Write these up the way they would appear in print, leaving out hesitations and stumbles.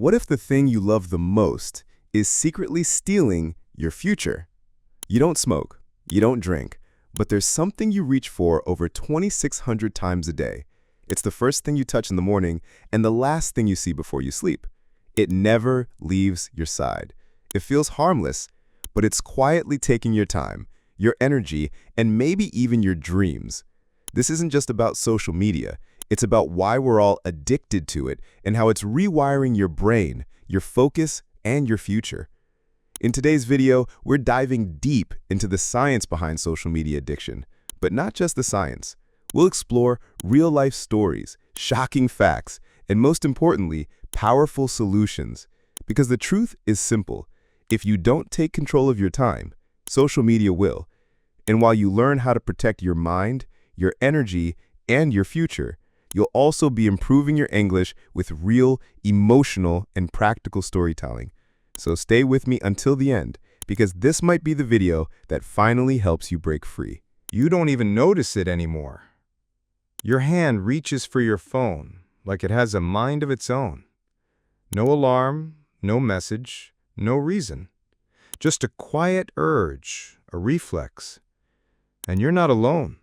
What if the thing you love the most is secretly stealing your future? You don't smoke, you don't drink, but there's something you reach for over 2,600 times a day. It's the first thing you touch in the morning and the last thing you see before you sleep. It never leaves your side. It feels harmless, but it's quietly taking your time, your energy, and maybe even your dreams. This isn't just about social media. It's about why we're all addicted to it and how it's rewiring your brain, your focus, and your future. In today's video, we're diving deep into the science behind social media addiction, but not just the science. We'll explore real-life stories, shocking facts, and most importantly, powerful solutions. Because the truth is simple. If you don't take control of your time, social media will. And while you learn how to protect your mind, your energy, and your future, you'll also be improving your English with real, emotional, and practical storytelling. So stay with me until the end, because this might be the video that finally helps you break free. You don't even notice it anymore. Your hand reaches for your phone like it has a mind of its own. No alarm, no message, no reason. Just a quiet urge, a reflex. And you're not alone.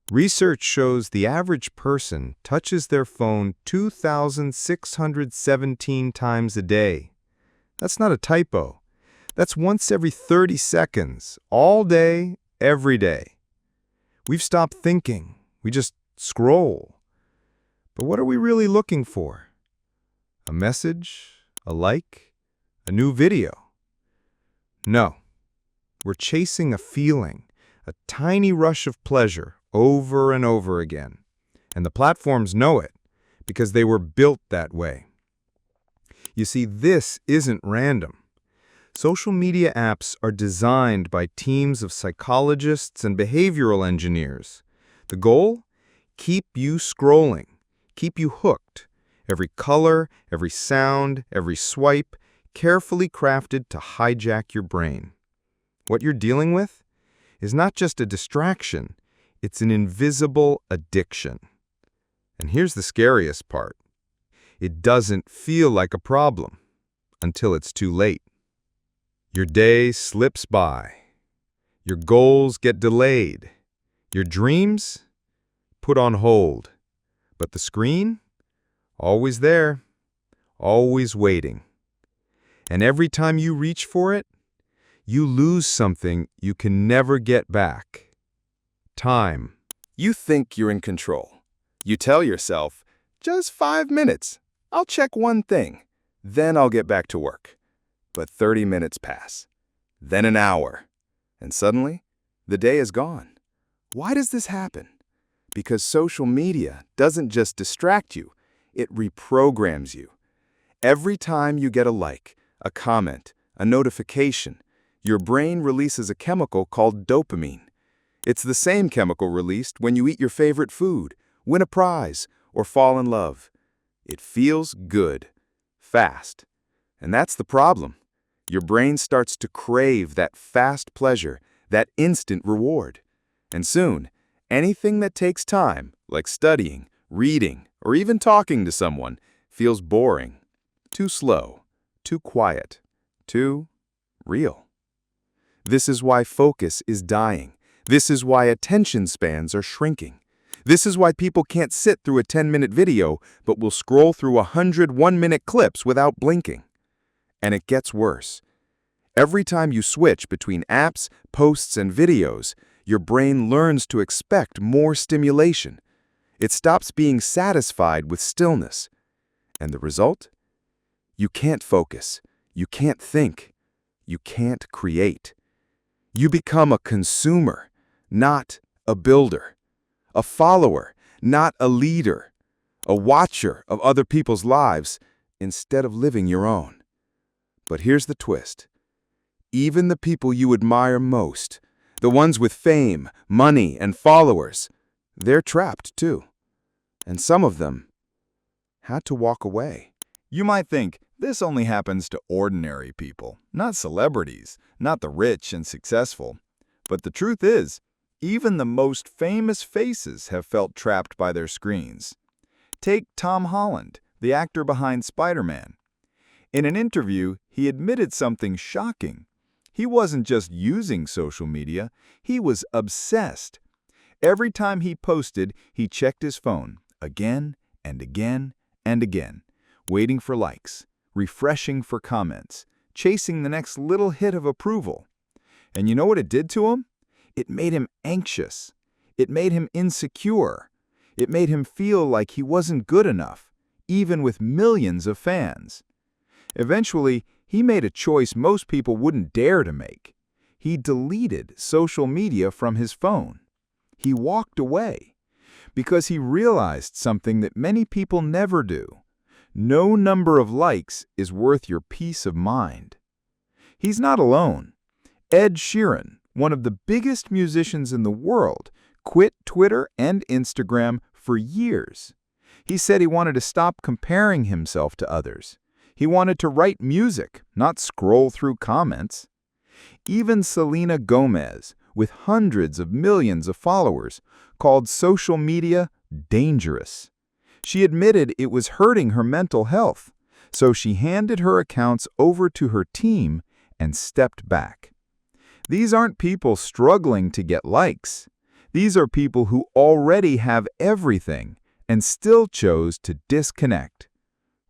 Research shows the average person touches their phone 2,617 times a day. That's not a typo. That's once every 30 seconds, all day, every day. We've stopped thinking. We just scroll. But what are we really looking for? A message? A like? A new video? No. We're chasing a feeling, a tiny rush of pleasure over and over again. And the platforms know it because they were built that way. You see, this isn't random. Social media apps are designed by teams of psychologists and behavioral engineers. The goal? Keep you scrolling, keep you hooked. Every color, every sound, every swipe, carefully crafted to hijack your brain. What you're dealing with is not just a distraction, it's an invisible addiction. And here's the scariest part. It doesn't feel like a problem until it's too late. Your day slips by. Your goals get delayed. Your dreams put on hold. But the screen? Always there. Always waiting. And every time you reach for it, you lose something you can never get back. Time. You think you're in control. You tell yourself, just 5 minutes. I'll check one thing. Then I'll get back to work. But 30 minutes pass. Then an hour. And suddenly, the day is gone. Why does this happen? Because social media doesn't just distract you, it reprograms you. Every time you get a like, a comment, a notification, your brain releases a chemical called dopamine. It's the same chemical released when you eat your favorite food, win a prize, or fall in love. It feels good, fast. And that's the problem. Your brain starts to crave that fast pleasure, that instant reward. And soon, anything that takes time, like studying, reading, or even talking to someone, feels boring, too slow, too quiet, too real. This is why focus is dying. This is why attention spans are shrinking. This is why people can't sit through a 10-minute video, but will scroll through 100 one-minute clips without blinking. And it gets worse. Every time you switch between apps, posts, and videos, your brain learns to expect more stimulation. It stops being satisfied with stillness. And the result? You can't focus. You can't think. You can't create. You become a consumer, not a builder. A follower, not a leader. A watcher of other people's lives instead of living your own. But here's the twist. Even the people you admire most, the ones with fame, money, and followers, they're trapped too. And some of them had to walk away. You might think this only happens to ordinary people, not celebrities, not the rich and successful. But the truth is, even the most famous faces have felt trapped by their screens. Take Tom Holland, the actor behind Spider-Man. In an interview, he admitted something shocking. He wasn't just using social media, he was obsessed. Every time he posted, he checked his phone again and again and again, waiting for likes, refreshing for comments, chasing the next little hit of approval. And you know what it did to him? It made him anxious. It made him insecure. It made him feel like he wasn't good enough, even with millions of fans. Eventually, he made a choice most people wouldn't dare to make. He deleted social media from his phone. He walked away because he realized something that many people never do. No number of likes is worth your peace of mind. He's not alone. Ed Sheeran, one of the biggest musicians in the world, quit Twitter and Instagram for years. He said he wanted to stop comparing himself to others. He wanted to write music, not scroll through comments. Even Selena Gomez, with hundreds of millions of followers, called social media dangerous. She admitted it was hurting her mental health, so she handed her accounts over to her team and stepped back. These aren't people struggling to get likes. These are people who already have everything and still chose to disconnect.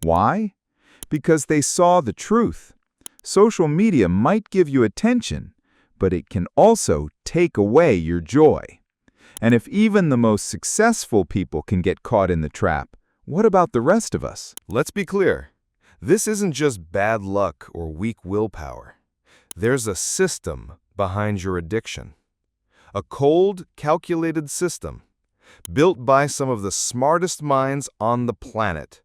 Why? Because they saw the truth. Social media might give you attention, but it can also take away your joy. And if even the most successful people can get caught in the trap, what about the rest of us? Let's be clear. This isn't just bad luck or weak willpower. There's a system behind your addiction. A cold, calculated system built by some of the smartest minds on the planet.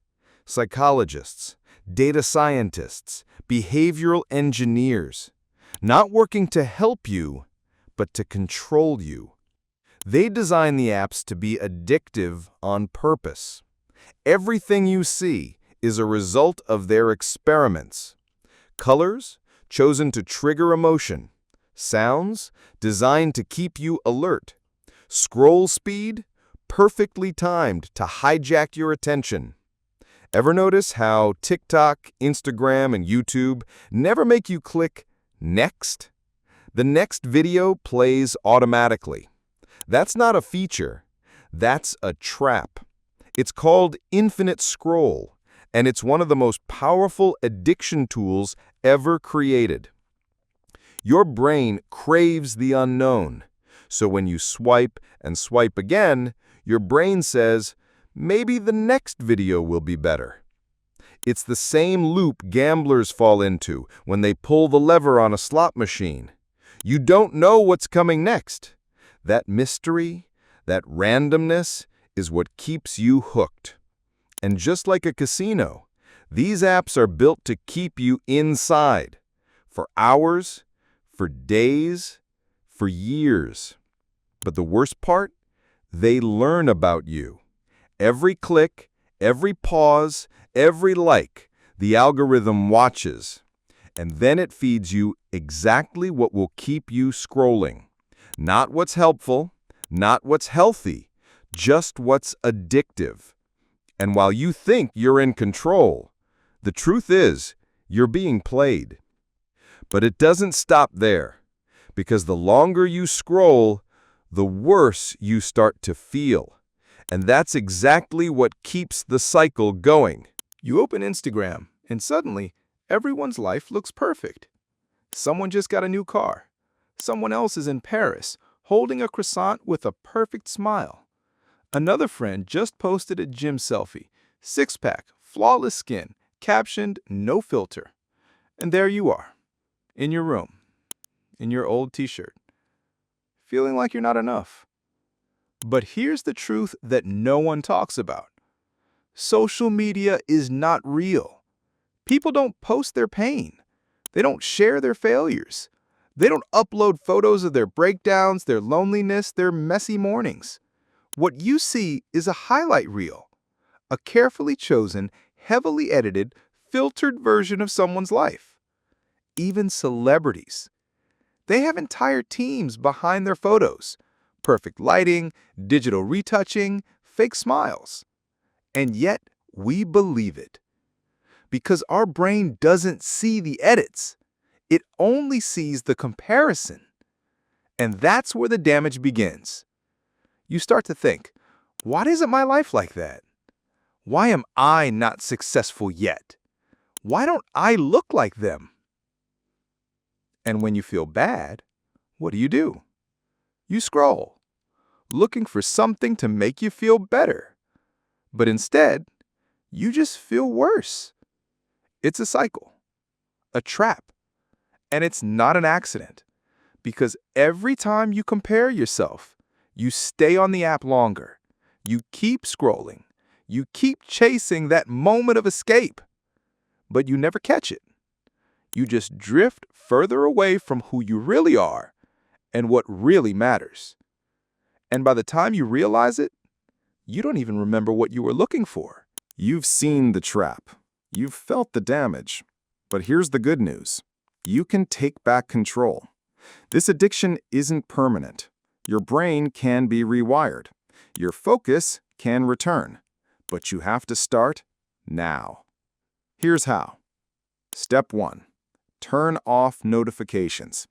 Psychologists, data scientists, behavioral engineers, not working to help you, but to control you. They design the apps to be addictive on purpose. Everything you see is a result of their experiments. Colors, chosen to trigger emotion. Sounds, designed to keep you alert. Scroll speed, perfectly timed to hijack your attention. Ever notice how TikTok, Instagram, and YouTube never make you click next? The next video plays automatically. That's not a feature. That's a trap. It's called infinite scroll, and it's one of the most powerful addiction tools ever created. Your brain craves the unknown, so when you swipe and swipe again, your brain says, maybe the next video will be better. It's the same loop gamblers fall into when they pull the lever on a slot machine. You don't know what's coming next. That mystery, that randomness, is what keeps you hooked. And just like a casino, these apps are built to keep you inside for hours, for days, for years. But the worst part? They learn about you. Every click, every pause, every like, the algorithm watches. And then it feeds you exactly what will keep you scrolling. Not what's helpful, not what's healthy, just what's addictive. And while you think you're in control, the truth is you're being played. But it doesn't stop there, because the longer you scroll, the worse you start to feel. And that's exactly what keeps the cycle going. You open Instagram, and suddenly, everyone's life looks perfect. Someone just got a new car. Someone else is in Paris, holding a croissant with a perfect smile. Another friend just posted a gym selfie, six-pack, flawless skin, captioned, "No filter." And there you are, in your room, in your old t-shirt, feeling like you're not enough. But here's the truth that no one talks about. Social media is not real. People don't post their pain. They don't share their failures. They don't upload photos of their breakdowns, their loneliness, their messy mornings. What you see is a highlight reel, a carefully chosen, heavily edited, filtered version of someone's life. Even celebrities. They have entire teams behind their photos. Perfect lighting, digital retouching, fake smiles. And yet, we believe it. because our brain doesn't see the edits. It only sees the comparison. And that's where the damage begins. You start to think, why isn't my life like that? Why am I not successful yet? Why don't I look like them? And when you feel bad, what do? You scroll, looking for something to make you feel better. But instead, you just feel worse. It's a cycle, a trap. And it's not an accident, because every time you compare yourself, you stay on the app longer. You keep scrolling. You keep chasing that moment of escape. But you never catch it. You just drift further away from who you really are and what really matters. And by the time you realize it, you don't even remember what you were looking for. You've seen the trap. You've felt the damage. But here's the good news. You can take back control. This addiction isn't permanent. Your brain can be rewired. Your focus can return. But you have to start now. Here's how. Step 1. Turn off notifications.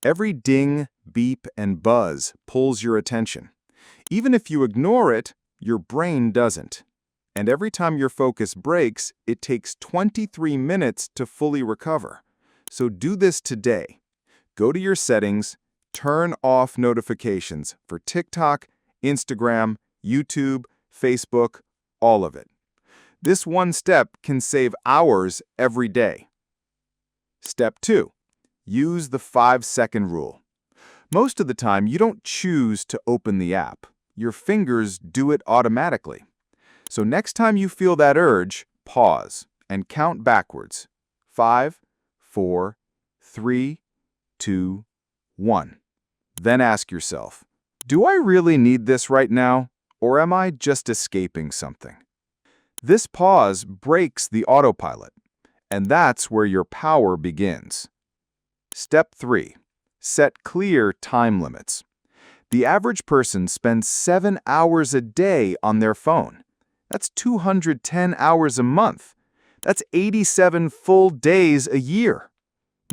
Every ding, beep, and buzz pulls your attention. Even if you ignore it, your brain doesn't. And every time your focus breaks, it takes 23 minutes to fully recover. So do this today. Go to your settings, turn off notifications for TikTok, Instagram, YouTube, Facebook, all of it. This one step can save hours every day. Step 2. Use the 5-second rule. Most of the time, you don't choose to open the app. Your fingers do it automatically. So next time you feel that urge, pause and count backwards. 5, 4, 3, 2, 1. Then ask yourself, do I really need this right now, or am I just escaping something? This pause breaks the autopilot, and that's where your power begins. Step 3. Set clear time limits. The average person spends 7 hours a day on their phone. That's 210 hours a month. That's 87 full days a year.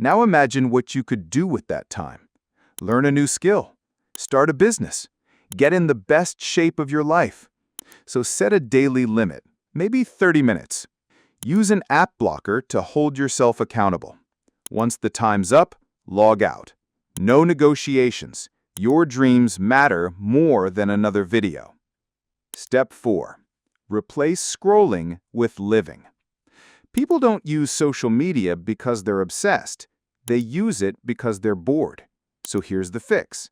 Now imagine what you could do with that time. Learn a new skill. Start a business. Get in the best shape of your life. So set a daily limit, maybe 30 minutes. Use an app blocker to hold yourself accountable. Once the time's up, log out. No negotiations. Your dreams matter more than another video. Step 4. Replace scrolling with living. People don't use social media because they're obsessed. They use it because they're bored. So here's the fix.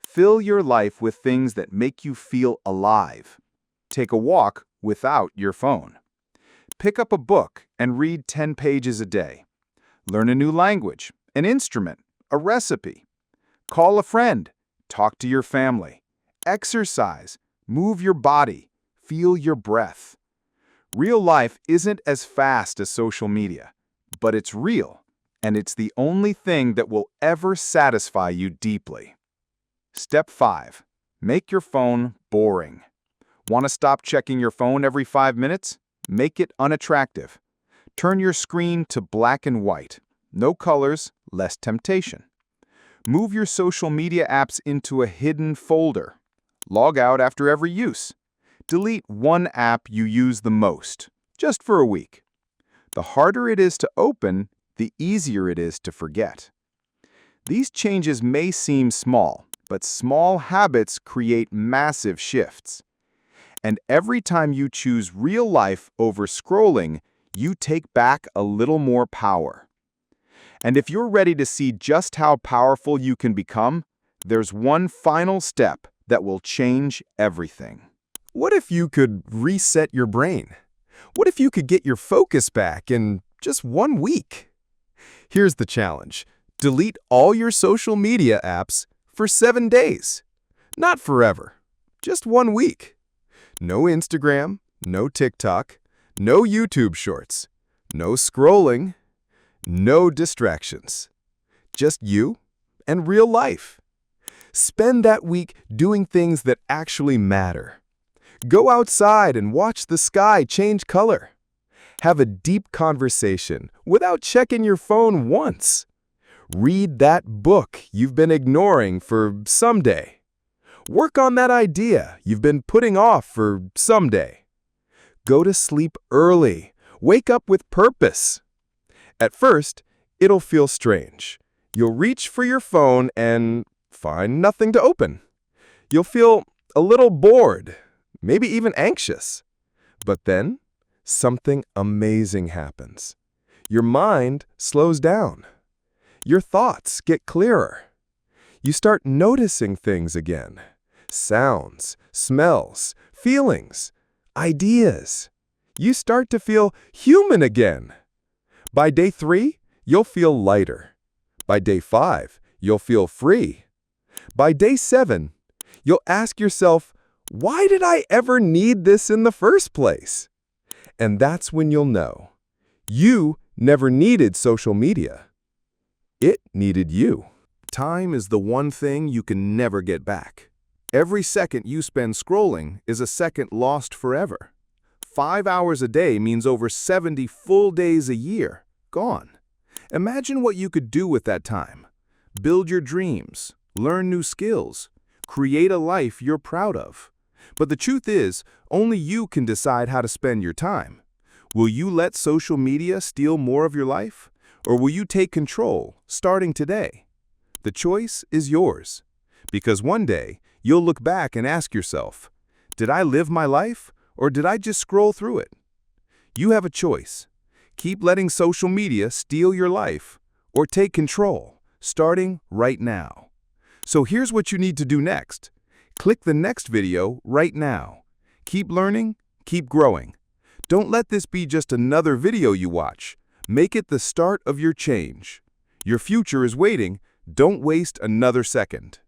Fill your life with things that make you feel alive. Take a walk without your phone. Pick up a book and read 10 pages a day. Learn a new language, an instrument, a recipe. Call a friend. Talk to your family. Exercise. Move your body. Feel your breath. Real life isn't as fast as social media, but it's real, and it's the only thing that will ever satisfy you deeply. Step 5. Make your phone boring. Want to stop checking your phone every 5 minutes? Make it unattractive. Turn your screen to black and white. No colors, less temptation. Move your social media apps into a hidden folder. Log out after every use. Delete one app you use the most, just for a week. The harder it is to open, the easier it is to forget. These changes may seem small, but small habits create massive shifts. And every time you choose real life over scrolling, you take back a little more power. And if you're ready to see just how powerful you can become, there's one final step that will change everything. What if you could reset your brain? What if you could get your focus back in just 1 week? Here's the challenge. Delete all your social media apps for 7 days. Not forever, just 1 week. No Instagram, no TikTok, no YouTube shorts, no scrolling, no distractions. Just you and real life. Spend that week doing things that actually matter. Go outside and watch the sky change color. Have a deep conversation without checking your phone once. Read that book you've been ignoring for someday. Work on that idea you've been putting off for someday. Go to sleep early. Wake up with purpose. At first, it'll feel strange. You'll reach for your phone and find nothing to open. You'll feel a little bored, maybe even anxious. But then, something amazing happens. Your mind slows down. Your thoughts get clearer. You start noticing things again. Sounds, smells, feelings, ideas. You start to feel human again. By day 3, you'll feel lighter. By day 5, you'll feel free. By day 7, you'll ask yourself, why did I ever need this in the first place? And that's when you'll know. You never needed social media. It needed you. Time is the one thing you can never get back. Every second you spend scrolling is a second lost forever. 5 hours a day means over 70 full days a year, gone. Imagine what you could do with that time. Build your dreams, learn new skills, create a life you're proud of. But the truth is, only you can decide how to spend your time. Will you let social media steal more of your life? Or will you take control, starting today? The choice is yours. Because one day, you'll look back and ask yourself, did I live my life, or did I just scroll through it? You have a choice. Keep letting social media steal your life, or take control, starting right now. So here's what you need to do next. Click the next video right now. Keep learning, keep growing. Don't let this be just another video you watch. Make it the start of your change. Your future is waiting. Don't waste another second.